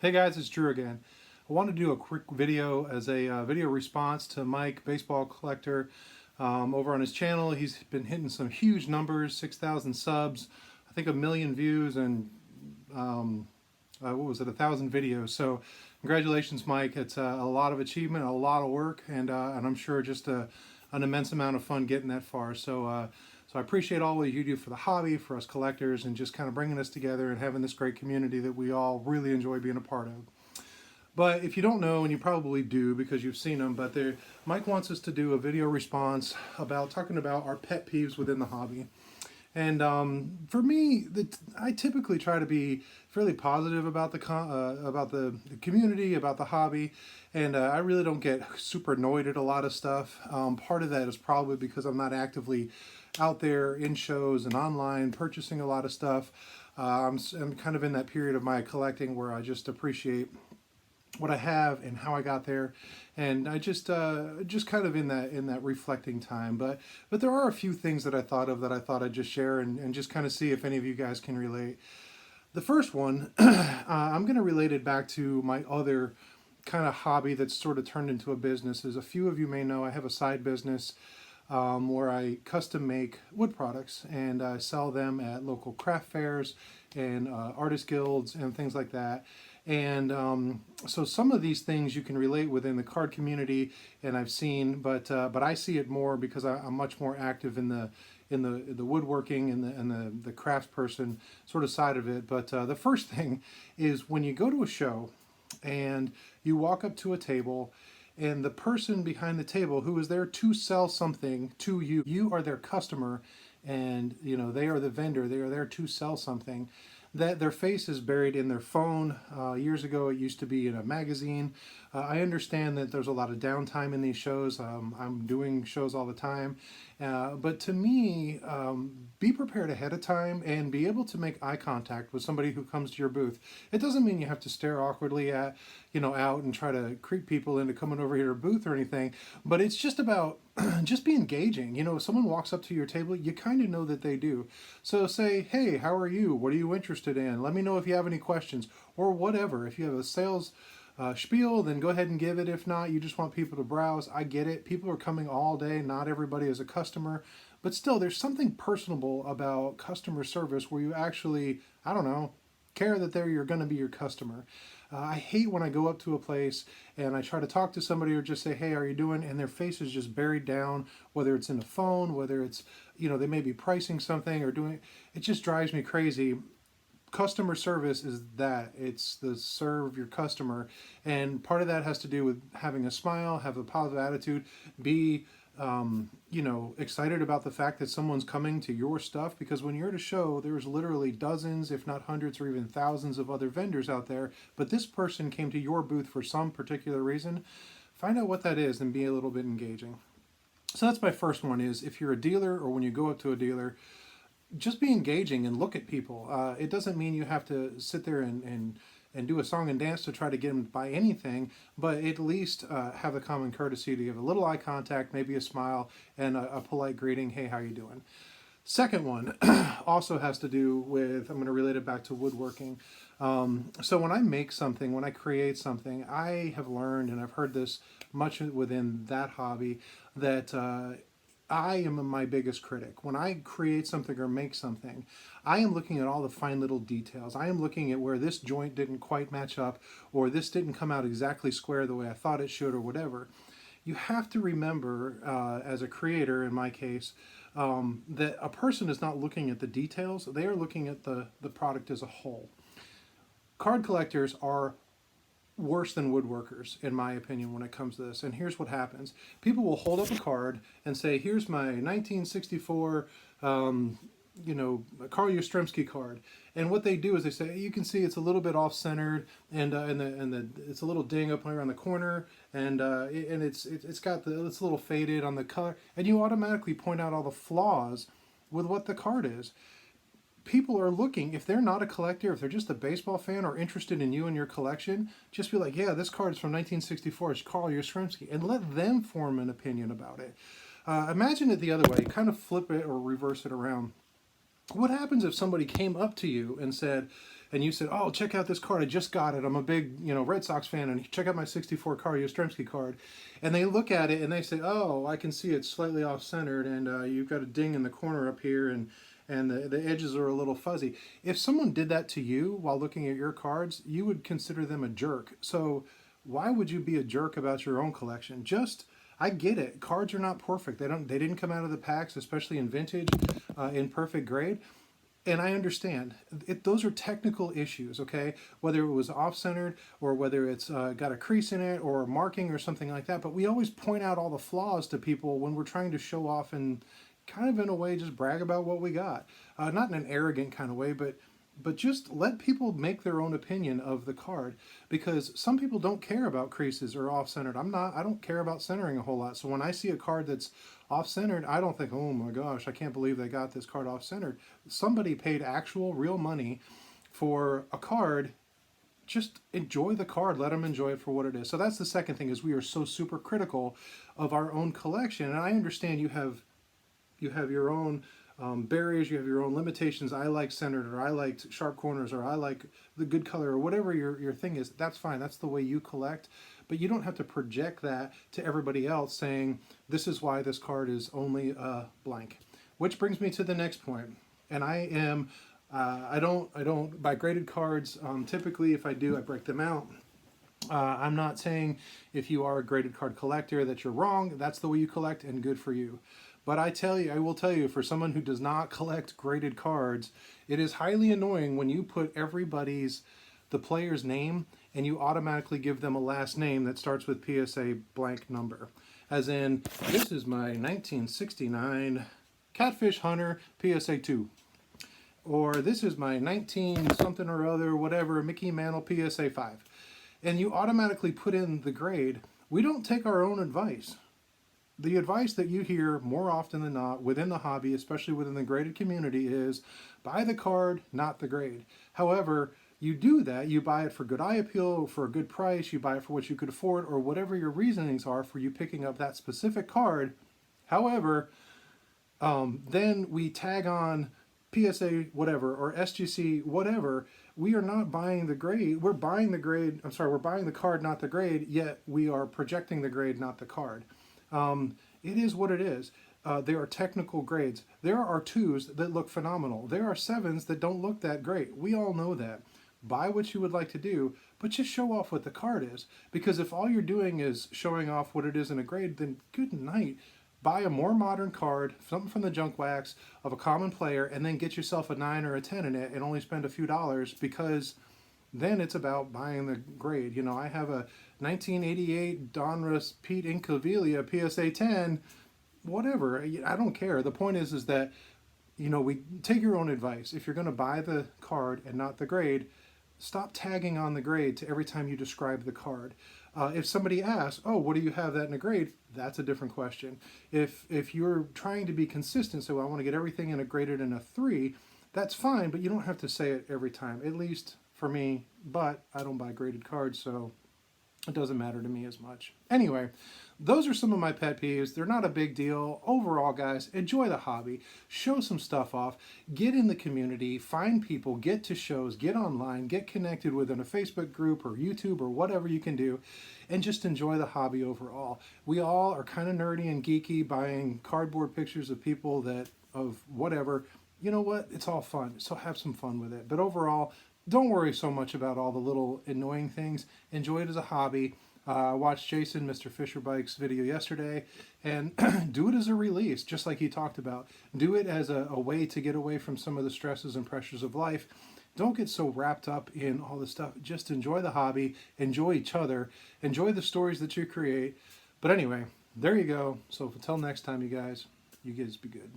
Hey guys, it's Drew again. I wanted to do a quick video as a video response to Mike, Baseball Collector, over on his channel. He's been hitting some huge numbers, 6,000 subs, I think 1 million views, and what was it, 1,000 videos. So congratulations, Mike. It's a lot of achievement, a lot of work, and I'm sure just an immense amount of fun getting that far. So I appreciate all what you do for the hobby, for us collectors, and just kind of bringing us together and having this great community that we all really enjoy being a part of. But if you don't know, and you probably do because you've seen them, but Mike wants us to do a video response about talking about our pet peeves within the hobby. And for me, I typically try to be fairly positive about the community, about the hobby, and I really don't get super annoyed at a lot of stuff. Part of that is probably because I'm not actively out there in shows and online purchasing a lot of stuff. I'm kind of in that period of my collecting where I just appreciate what I have and how I got there, and I just kind of in that reflecting time. But there are a few things that I thought of that I thought I'd just share and just kind of see if any of you guys can relate. The first one, I'm going to relate it back to my other kind of hobby that's sort of turned into a business. As a few of you may know, I have a side business where I custom make wood products and I sell them at local craft fairs and artist guilds and things like that. And so some of these things you can relate within the card community, and I've seen, but I see it more because I'm much more active in the woodworking and the crafts person sort of side of it. But the first thing is when you go to a show and you walk up to a table, and the person behind the table who is there to sell something to you, you are their customer, and they are the vendor. They are there to sell something. That their face is buried in their phone. Years ago, it used to be in a magazine. I understand that there's a lot of downtime in these shows. I'm doing shows all the time. But to me, be prepared ahead of time and be able to make eye contact with somebody who comes to your booth. It doesn't mean you have to stare awkwardly out and try to creep people into coming over to your booth or anything. But it's just about just be engaging. If someone walks up to your table, you kind of know that they do. So say, hey, how are you? What are you interested in? Let me know if you have any questions or whatever. If you have a sales spiel, then go ahead and give it. If not, you just want people to browse. I get it. People are coming all day. Not everybody is a customer. But still, there's something personable about customer service where you actually, I don't know, care that you're going to be your customer. I hate when I go up to a place and I try to talk to somebody or just say, hey, how are you doing? And their face is just buried down, whether it's in a phone, whether it's, they may be pricing something or doing, it just drives me crazy. Customer service is that. It's the serve your customer. And part of that has to do with having a smile, have a positive attitude, be excited about the fact that someone's coming to your stuff, because when you're at a show, there's literally dozens, if not hundreds or even thousands of other vendors out there, but this person came to your booth for some particular reason. Find out what that is and be a little bit engaging. So that's my first one, is if you're a dealer or when you go up to a dealer, just be engaging and look at people. It doesn't mean you have to sit there and do a song and dance to try to get them to buy anything, but at least have the common courtesy to give a little eye contact, maybe a smile, and a polite greeting. Hey, how you doing? Second one also has to do with, I'm going to relate it back to woodworking. So when I make something, when I create something, I have learned, and I've heard this much within that hobby, that I am my biggest critic. When I create something or make something, I am looking at all the fine little details. I am looking at where this joint didn't quite match up, or this didn't come out exactly square the way I thought it should, or whatever. You have to remember, as a creator in my case, that a person is not looking at the details. They are looking at the product as a whole. Card collectors are worse than woodworkers, in my opinion, when it comes to this. And here's what happens. People will hold up a card and say, here's my 1964 Carl Yastrzemski card. And what they do is they say, you can see it's a little bit off-centered, and it's a little ding up around the corner, and it's got it's a little faded on the color, and you automatically point out all the flaws with what the card is. People are looking, if they're not a collector, if they're just a baseball fan or interested in you and your collection, just be like, yeah, this card is from 1964, it's Carl Yastrzemski, and let them form an opinion about it. Imagine it the other way, kind of flip it or reverse it around. What happens if somebody came up to you and said, and you said, "Oh, check out this card! I just got it. I'm a big, Red Sox fan, and check out my '64 card, Yastrzemski card." And they look at it and they say, "Oh, I can see it's slightly off centered, and you've got a ding in the corner up here, and the edges are a little fuzzy." If someone did that to you while looking at your cards, you would consider them a jerk. So why would you be a jerk about your own collection? I get it. Cards are not perfect. They didn't come out of the packs, especially in vintage, in perfect grade. And I understand. Those are technical issues, okay? Whether it was off-centered or whether it's got a crease in it or a marking or something like that. But we always point out all the flaws to people when we're trying to show off and kind of in a way just brag about what we got. Not in an arrogant kind of way, but just let people make their own opinion of the card, because some people don't care about creases or off-centered. I don't care about centering a whole lot. So when I see a card that's off-centered, I don't think, "Oh my gosh, I can't believe they got this card off-centered." Somebody paid actual real money for a card. Just enjoy the card. Let them enjoy it for what it is. So that's the second thing, is we are so super critical of our own collection. And I understand you have your own barriers, you have your own limitations. I like centered, or I like sharp corners, or I like the good color, or whatever your thing is. That's fine. That's the way you collect. But you don't have to project that to everybody else saying, "This is why this card is only a blank." Which brings me to the next point. And I don't buy graded cards. Typically, if I do, I break them out. I'm not saying if you are a graded card collector that you're wrong. That's the way you collect, and good for you. But I will tell you, for someone who does not collect graded cards, it is highly annoying when you put the player's name, and you automatically give them a last name that starts with PSA blank number. As in, this is my 1969 Catfish Hunter PSA 2. Or this is my 19 something or other, whatever, Mickey Mantle PSA 5. And you automatically put in the grade. We don't take our own advice. The advice that you hear more often than not within the hobby, especially within the graded community, is buy the card, not the grade. However, you do that, you buy it for good eye appeal, for a good price, you buy it for what you could afford, or whatever your reasonings are for you picking up that specific card. However, then we tag on PSA whatever or SGC whatever. We are not buying the grade. We're buying the grade. We're buying the card, not the grade. Yet we are projecting the grade, not the card. It is what it is. There are technical grades. There are 2s that look phenomenal. There are 7s that don't look that great. We all know that. Buy what you would like to do, but just show off what the card is. Because if all you're doing is showing off what it is in a grade, then good night. Buy a more modern card, something from the junk wax of a common player, and then get yourself a 9 or a 10 in it and only spend a few dollars, because then it's about buying the grade. I have a 1988 Donruss Pete Incaviglia PSA 10, whatever. I don't care. The point is that, we take your own advice. If you're going to buy the card and not the grade, stop tagging on the grade to every time you describe the card. If somebody asks, "Oh, what do you have that in a grade?" That's a different question. If you're trying to be consistent, so I want to get everything in a graded in a 3, that's fine, but you don't have to say it every time, at least for me. But I don't buy graded cards, so it doesn't matter to me as much. Anyway, those are some of my pet peeves. They're not a big deal. Overall, guys, enjoy the hobby. Show some stuff off. Get in the community. Find people. Get to shows. Get online. Get connected within a Facebook group or YouTube or whatever you can do. And just enjoy the hobby overall. We all are kind of nerdy and geeky, buying cardboard pictures of people of whatever. You know what? It's all fun. So have some fun with it. But overall, don't worry so much about all the little annoying things. Enjoy it as a hobby. I watched Jason, Mr. Fisher Bike's video yesterday, and do it as a release, just like he talked about. Do it as a way to get away from some of the stresses and pressures of life. Don't get so wrapped up in all this stuff. Just enjoy the hobby, enjoy each other, enjoy the stories that you create. But anyway, there you go. So until next time, you guys be good.